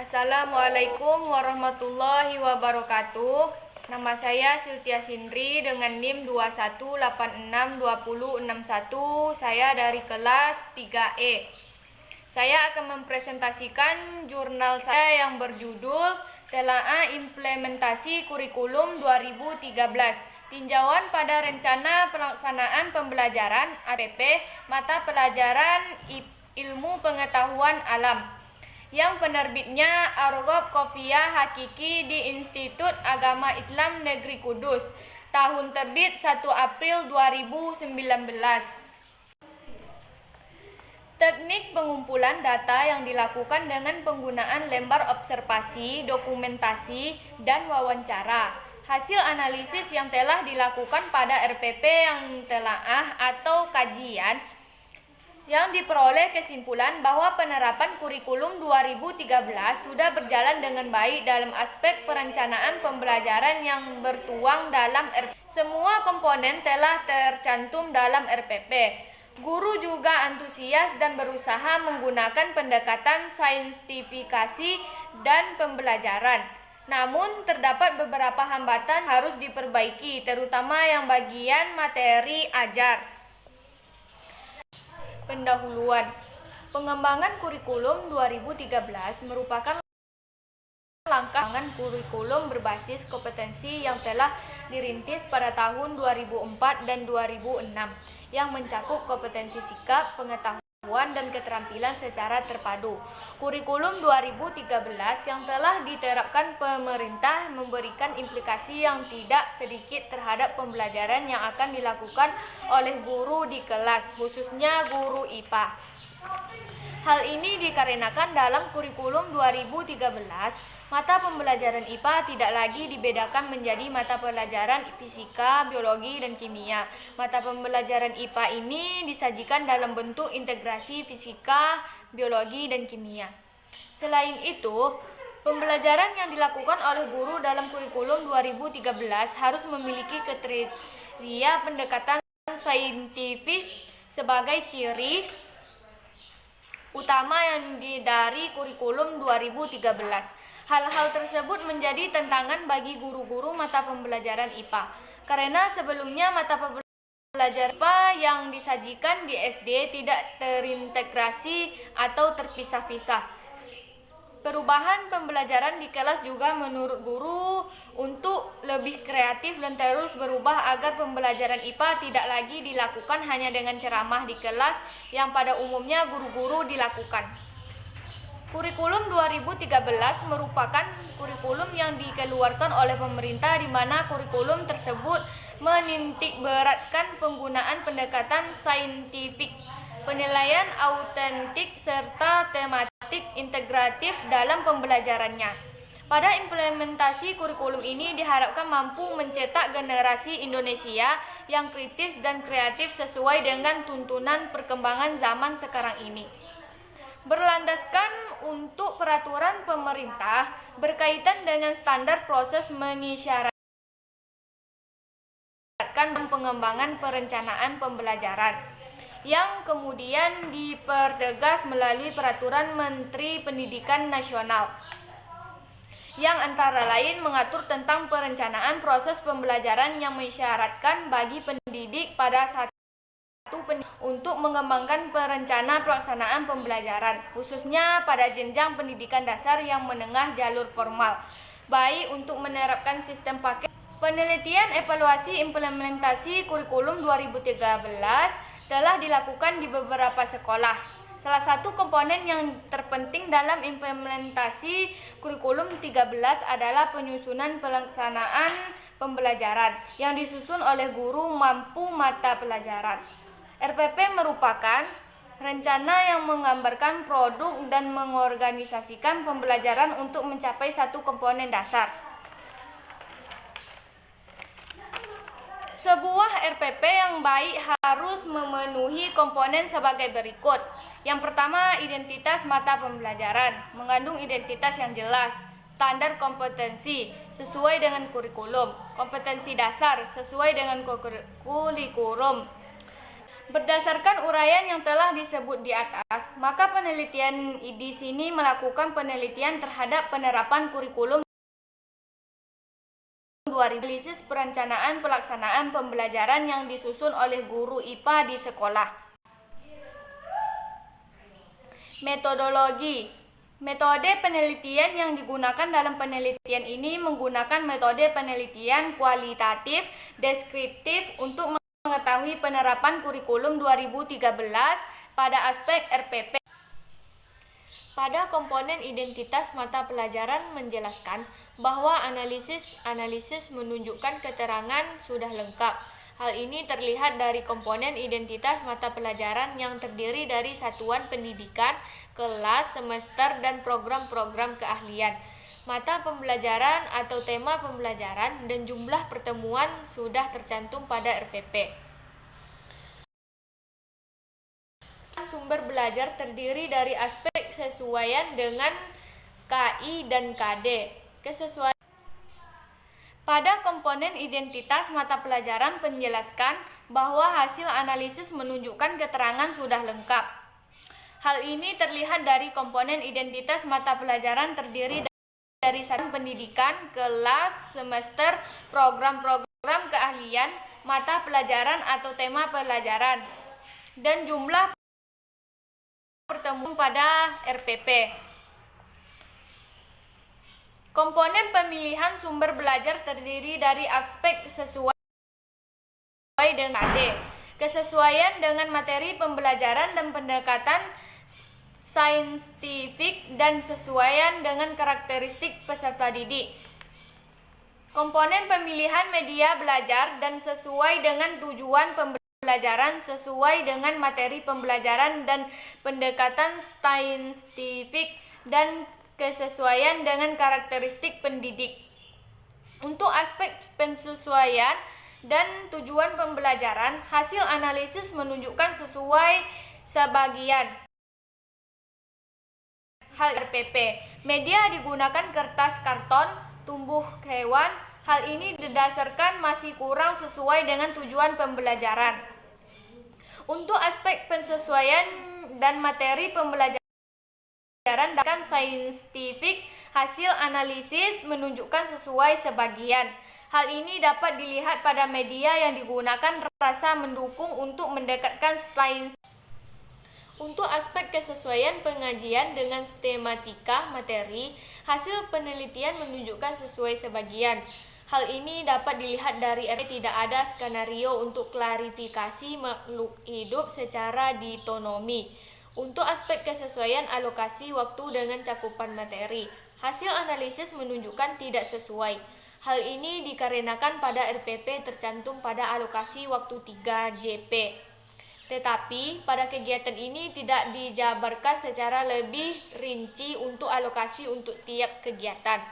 Assalamualaikum warahmatullahi wabarakatuh. Nama saya Siltia Sindri dengan NIM 21862061. Saya dari kelas 3E. Saya akan mempresentasikan jurnal saya yang berjudul Telaah Implementasi Kurikulum 2013. Tinjauan pada rencana pelaksanaan pembelajaran APP mata pelajaran Ilmu Pengetahuan Alam yang penerbitnya Arghab Qofiyah Hakiki di Institut Agama Islam Negeri Kudus, tahun terbit 1 April 2019. Teknik pengumpulan data yang dilakukan dengan penggunaan lembar observasi, dokumentasi, dan wawancara. Hasil analisis yang telah dilakukan pada RPP yang telaah atau kajian yang diperoleh kesimpulan bahwa penerapan kurikulum 2013 sudah berjalan dengan baik dalam aspek perencanaan pembelajaran yang bertuang dalam RPP. Semua komponen telah tercantum dalam RPP. Guru juga antusias dan berusaha menggunakan pendekatan saintifikasi dan pembelajaran. Namun terdapat beberapa hambatan harus diperbaiki, terutama yang bagian materi ajar. Pendahuluan. Pengembangan kurikulum 2013 merupakan langkah kurikulum berbasis kompetensi yang telah dirintis pada tahun 2004 dan 2006 yang mencakup kompetensi sikap, pengetahuan, dan keterampilan secara terpadu. Kurikulum 2013 yang telah diterapkan pemerintah memberikan implikasi yang tidak sedikit terhadap pembelajaran yang akan dilakukan oleh guru di kelas, khususnya guru IPA. Hal ini dikarenakan dalam kurikulum 2013, mata pembelajaran IPA tidak lagi dibedakan menjadi mata pelajaran fisika, biologi, dan kimia. Mata pembelajaran IPA ini disajikan dalam bentuk integrasi fisika, biologi, dan kimia. Selain itu, pembelajaran yang dilakukan oleh guru dalam kurikulum 2013 harus memiliki kriteria pendekatan saintifik sebagai ciri utama yang dari kurikulum 2013. Hal-hal tersebut menjadi tantangan bagi guru-guru mata pembelajaran IPA, karena sebelumnya mata pembelajaran IPA yang disajikan di SD tidak terintegrasi atau terpisah-pisah. Perubahan pembelajaran di kelas juga menurut guru untuk lebih kreatif dan terus berubah agar pembelajaran IPA tidak lagi dilakukan hanya dengan ceramah di kelas yang pada umumnya guru-guru dilakukan. Kurikulum 2013 merupakan kurikulum yang dikeluarkan oleh pemerintah di mana kurikulum tersebut menitikberatkan penggunaan pendekatan saintifik, penilaian autentik, serta tematik integratif dalam pembelajarannya. Pada implementasi kurikulum ini diharapkan mampu mencetak generasi Indonesia yang kritis dan kreatif sesuai dengan tuntunan perkembangan zaman sekarang ini. Berlandaskan untuk peraturan pemerintah berkaitan dengan standar proses mengisyaratkan pengembangan perencanaan pembelajaran yang kemudian dipertegas melalui peraturan Menteri Pendidikan Nasional yang antara lain mengatur tentang perencanaan proses pembelajaran yang mengisyaratkan bagi pendidik pada untuk mengembangkan perencana pelaksanaan pembelajaran, khususnya pada jenjang pendidikan dasar yang menengah jalur formal, baik untuk menerapkan sistem paket. Penelitian evaluasi implementasi kurikulum 2013 telah dilakukan di beberapa sekolah. Salah satu komponen yang terpenting dalam implementasi kurikulum 13 adalah penyusunan pelaksanaan pembelajaran yang disusun oleh guru mampu mata pelajaran. RPP merupakan rencana yang menggambarkan produk dan mengorganisasikan pembelajaran untuk mencapai satu komponen dasar. Sebuah RPP yang baik harus memenuhi komponen sebagai berikut. Yang pertama, identitas mata pembelajaran, mengandung identitas yang jelas. Standar kompetensi sesuai dengan kurikulum, kompetensi dasar sesuai dengan kurikulum. Berdasarkan uraian yang telah disebut di atas, maka penelitian di sini melakukan penelitian terhadap penerapan kurikulum 2000, analisis perencanaan pelaksanaan pembelajaran yang disusun oleh guru IPA di sekolah. Metodologi. Metode penelitian yang digunakan dalam penelitian ini menggunakan metode penelitian kualitatif deskriptif untuk mengetahui penerapan kurikulum 2013 pada aspek RPP. Pada komponen identitas mata pelajaran menjelaskan bahwa analisis menunjukkan keterangan sudah lengkap. Hal ini terlihat dari komponen identitas mata pelajaran yang terdiri dari satuan pendidikan, kelas, semester, dan program-program keahlian. Mata pembelajaran atau tema pembelajaran dan jumlah pertemuan sudah tercantum pada RPP. Sumber belajar terdiri dari aspek kesesuaian dengan KI dan KD. Kesesuaian pada komponen identitas mata pelajaran menjelaskan bahwa hasil analisis menunjukkan keterangan sudah lengkap. Hal ini terlihat dari komponen identitas mata pelajaran terdiri dari satuan pendidikan, kelas, semester, program-program keahlian, mata pelajaran atau tema pelajaran, dan jumlah pertemuan pada RPP. Komponen pemilihan sumber belajar terdiri dari aspek sesuai dengan KD, kesesuaian dengan materi pembelajaran dan pendekatan saintifik, dan sesuaian dengan karakteristik peserta didik. Komponen pemilihan media belajar dan sesuai dengan tujuan pembelajaran sesuai dengan materi pembelajaran dan pendekatan saintifik dan kesesuaian dengan karakteristik pendidik. Untuk aspek penyesuaian dan tujuan pembelajaran, hasil analisis menunjukkan sesuai sebagian. Hal RPP, media digunakan kertas karton, tumbuh hewan. Hal ini didasarkan masih kurang sesuai dengan tujuan pembelajaran. Untuk aspek penyesuaian dan materi pembelajaran dan saintifik, hasil analisis menunjukkan sesuai sebagian. Hal ini dapat dilihat pada media yang digunakan rasa mendukung untuk mendekatkan sains. Untuk aspek kesesuaian pengajian dengan tematika materi, hasil penelitian menunjukkan sesuai sebagian. Hal ini dapat dilihat dari tidak ada skenario untuk klarifikasi makhluk hidup secara ditonomi. Untuk aspek kesesuaian alokasi waktu dengan cakupan materi, hasil analisis menunjukkan tidak sesuai. Hal ini dikarenakan pada RPP tercantum pada alokasi waktu 3 JP. Tetapi pada kegiatan ini tidak dijabarkan secara lebih rinci untuk alokasi untuk tiap kegiatan.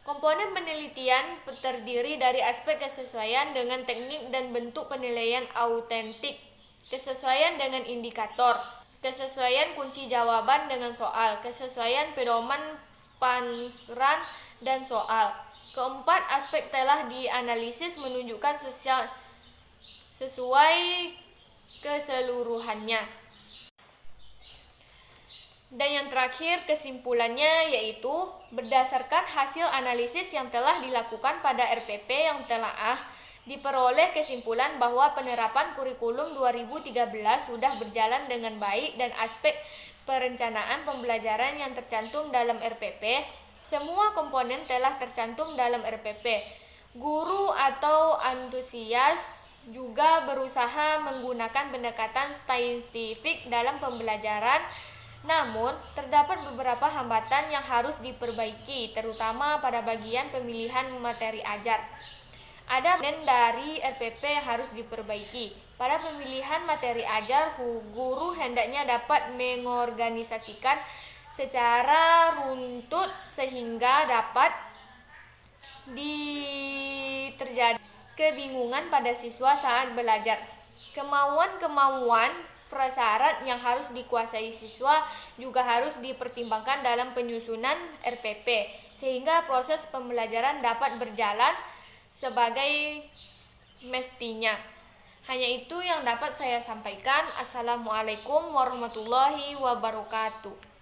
Komponen penelitian terdiri dari aspek kesesuaian dengan teknik dan bentuk penilaian autentik, kesesuaian dengan indikator, kesesuaian kunci jawaban dengan soal, kesesuaian pedoman panseran dan soal. Keempat aspek telah dianalisis menunjukkan sesuai keseluruhannya. Dan yang terakhir kesimpulannya yaitu berdasarkan hasil analisis yang telah dilakukan pada RPP yang telah diperoleh kesimpulan bahwa penerapan kurikulum 2013 sudah berjalan dengan baik dan aspek perencanaan pembelajaran yang tercantum dalam RPP, semua komponen telah tercantum dalam RPP. Guru atau antusias juga berusaha menggunakan pendekatan saintifik dalam pembelajaran. Namun, terdapat beberapa hambatan yang harus diperbaiki, terutama pada bagian pemilihan materi ajar. Ada komponen dari RPP yang harus diperbaiki. Pada pemilihan materi ajar, guru hendaknya dapat mengorganisasikan secara runtut sehingga dapat terjadi kebingungan pada siswa saat belajar. Kemauan-kemauan prasyarat yang harus dikuasai siswa juga harus dipertimbangkan dalam penyusunan RPP, sehingga proses pembelajaran dapat berjalan sebagai mestinya. Hanya itu yang dapat saya sampaikan. Assalamualaikum warahmatullahi wabarakatuh.